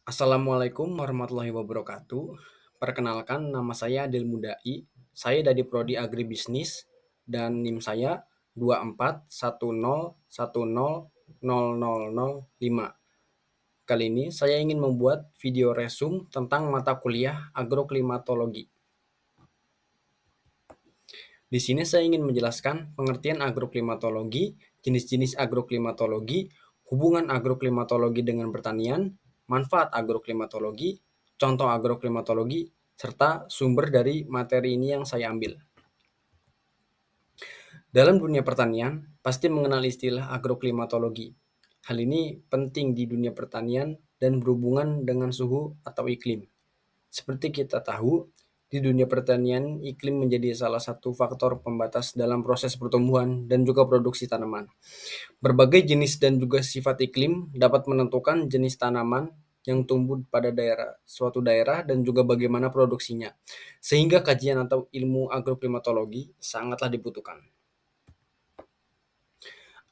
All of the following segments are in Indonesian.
Assalamualaikum warahmatullahi wabarakatuh. Perkenalkan, nama saya Adil Mudai. Saya dari Prodi Agribisnis dan NIM saya 2410100005. Kali ini saya ingin membuat video resume tentang mata kuliah agroklimatologi. Di sini saya ingin menjelaskan pengertian agroklimatologi, jenis-jenis agroklimatologi, hubungan agroklimatologi dengan pertanian, manfaat agroklimatologi, contoh agroklimatologi, serta sumber dari materi ini yang saya ambil. Dalam dunia pertanian, pasti mengenal istilah agroklimatologi. Hal ini penting di dunia pertanian dan berhubungan dengan suhu atau iklim. Seperti kita tahu, di dunia pertanian, iklim menjadi salah satu faktor pembatas dalam proses pertumbuhan dan juga produksi tanaman. Berbagai jenis dan juga sifat iklim dapat menentukan jenis tanaman yang tumbuh pada suatu daerah dan juga bagaimana produksinya. Sehingga kajian atau ilmu agroklimatologi sangatlah dibutuhkan.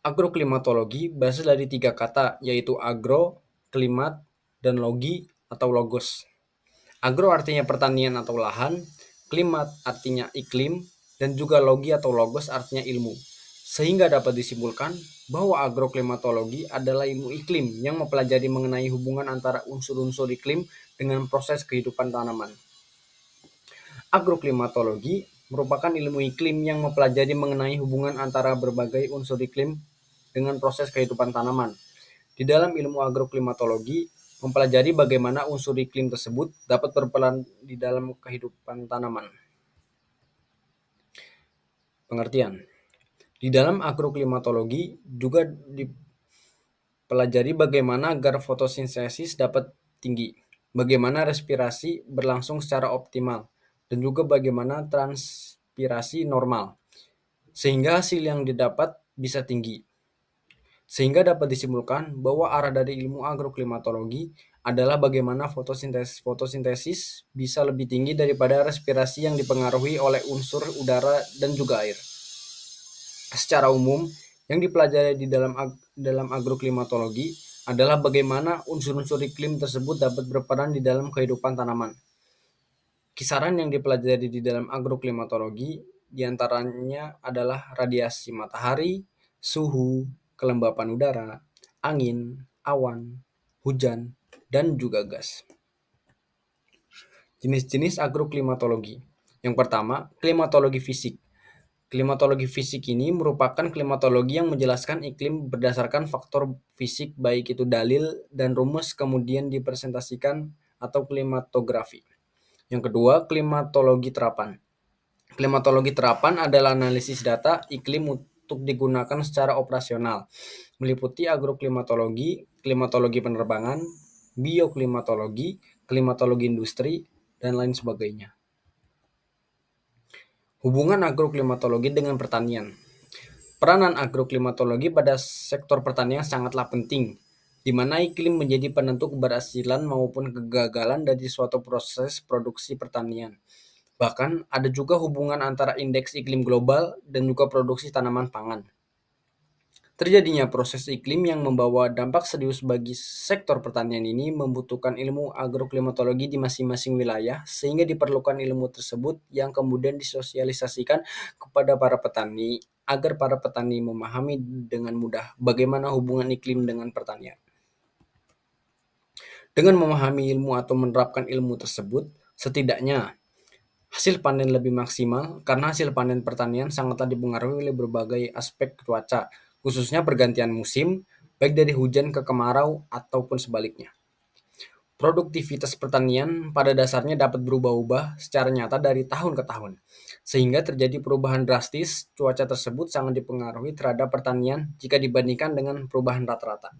Agroklimatologi berasal dari 3 kata, yaitu agro, klimat, dan logi atau logos. Agro artinya pertanian atau lahan, klimat artinya iklim, dan juga logi atau logos artinya ilmu. Sehingga dapat disimpulkan bahwa agroklimatologi adalah ilmu iklim yang mempelajari mengenai hubungan antara unsur-unsur iklim dengan proses kehidupan tanaman. Agroklimatologi merupakan ilmu iklim yang mempelajari mengenai hubungan antara berbagai unsur iklim dengan proses kehidupan tanaman. Di dalam ilmu agroklimatologi, mempelajari bagaimana unsur iklim tersebut dapat berperan di dalam kehidupan tanaman. Pengertian. Di dalam agroklimatologi juga dipelajari bagaimana agar fotosintesis dapat tinggi, bagaimana respirasi berlangsung secara optimal, dan juga bagaimana transpirasi normal, sehingga hasil yang didapat bisa tinggi. Sehingga dapat disimpulkan bahwa arah dari ilmu agroklimatologi adalah bagaimana fotosintesis bisa lebih tinggi daripada respirasi yang dipengaruhi oleh unsur udara dan juga air. Secara umum, yang dipelajari di dalam agroklimatologi adalah bagaimana unsur-unsur iklim tersebut dapat berperan di dalam kehidupan tanaman. Kisaran yang dipelajari di dalam agroklimatologi diantaranya adalah radiasi matahari, suhu, kelembapan udara, angin, awan, hujan, dan juga gas. Jenis-jenis agroklimatologi. Yang pertama, klimatologi fisik. Klimatologi fisik ini merupakan klimatologi yang menjelaskan iklim berdasarkan faktor fisik baik itu dalil dan rumus kemudian dipresentasikan atau klimatografi. Yang kedua, klimatologi terapan. Klimatologi terapan adalah analisis data iklim untuk digunakan secara operasional, meliputi agroklimatologi, klimatologi penerbangan, bioklimatologi, klimatologi industri, dan lain sebagainya. Hubungan agroklimatologi dengan pertanian. Peranan agroklimatologi pada sektor pertanian sangatlah penting, di mana iklim menjadi penentu keberhasilan maupun kegagalan dari suatu proses produksi pertanian. Bahkan ada juga hubungan antara indeks iklim global dan juga produksi tanaman pangan. Terjadinya proses iklim yang membawa dampak serius bagi sektor pertanian ini membutuhkan ilmu agroklimatologi di masing-masing wilayah, sehingga diperlukan ilmu tersebut yang kemudian disosialisasikan kepada para petani agar para petani memahami dengan mudah bagaimana hubungan iklim dengan pertanian. Dengan memahami ilmu atau menerapkan ilmu tersebut, setidaknya hasil panen lebih maksimal karena hasil panen pertanian sangatlah dipengaruhi oleh berbagai aspek cuaca, khususnya pergantian musim, baik dari hujan ke kemarau ataupun sebaliknya. Produktivitas pertanian pada dasarnya dapat berubah-ubah secara nyata dari tahun ke tahun, sehingga terjadi perubahan drastis. Cuaca tersebut sangat dipengaruhi terhadap pertanian jika dibandingkan dengan perubahan rata-rata.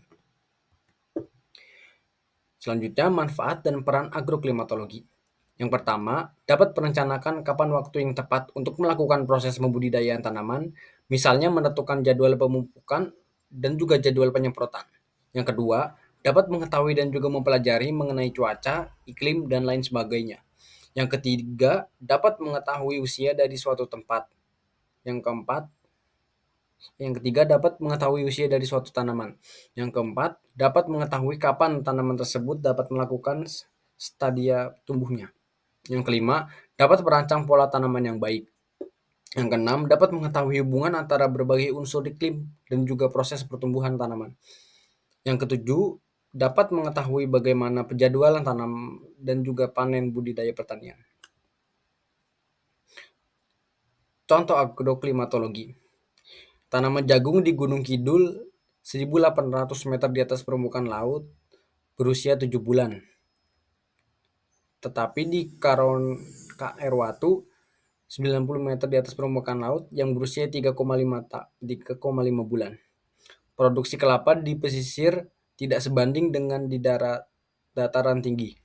Selanjutnya, manfaat dan peran agroklimatologi. Yang pertama, dapat merencanakan kapan waktu yang tepat untuk melakukan proses pembudidayaan tanaman, misalnya menentukan jadwal pemupukan dan juga jadwal penyemprotan. Yang kedua, dapat mengetahui dan juga mempelajari mengenai cuaca, iklim, dan lain sebagainya. Yang ketiga, dapat mengetahui usia dari suatu tempat. Yang keempat, Yang ketiga, dapat mengetahui usia dari suatu tanaman. Yang keempat, dapat mengetahui kapan tanaman tersebut dapat melakukan stadia tumbuhnya. Yang kelima, dapat merancang pola tanaman yang baik. Yang keenam, dapat mengetahui hubungan antara berbagai unsur iklim dan juga proses pertumbuhan tanaman. Yang ketujuh, dapat mengetahui bagaimana penjadwalan tanam dan juga panen budidaya pertanian. Contoh agroklimatologi. Tanaman jagung di Gunung Kidul 1.800 meter di atas permukaan laut berusia 7 bulan. Tetapi di KR Watu 90 meter di atas permukaan laut yang berusia 3,5 bulan. Produksi kelapa di pesisir tidak sebanding dengan di dataran tinggi.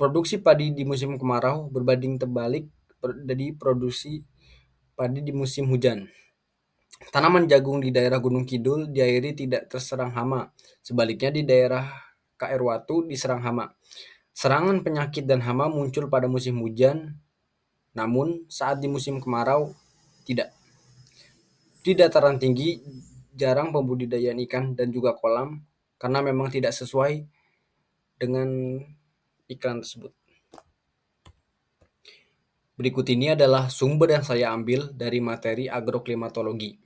Produksi padi di musim kemarau berbanding terbalik dari produksi padi di musim hujan. Tanaman jagung di daerah Gunung Kidul diairi tidak terserang hama. Sebaliknya di daerah KR Watu diserang hama. Serangan penyakit dan hama muncul pada musim hujan, namun saat di musim kemarau tidak. Di dataran tinggi jarang pembudidayaan ikan dan juga kolam karena memang tidak sesuai dengan iklan tersebut. Berikut ini adalah sumber yang saya ambil dari materi agroklimatologi.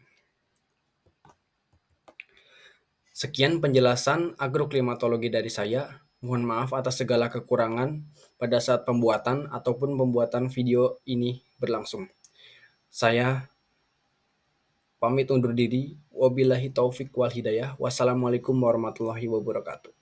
Sekian penjelasan agroklimatologi dari saya. Mohon maaf atas segala kekurangan pada saat pembuatan ataupun pembuatan video ini berlangsung. Saya pamit undur diri. Wabillahi taufik wal hidayah. Wassalamualaikum warahmatullahi wabarakatuh.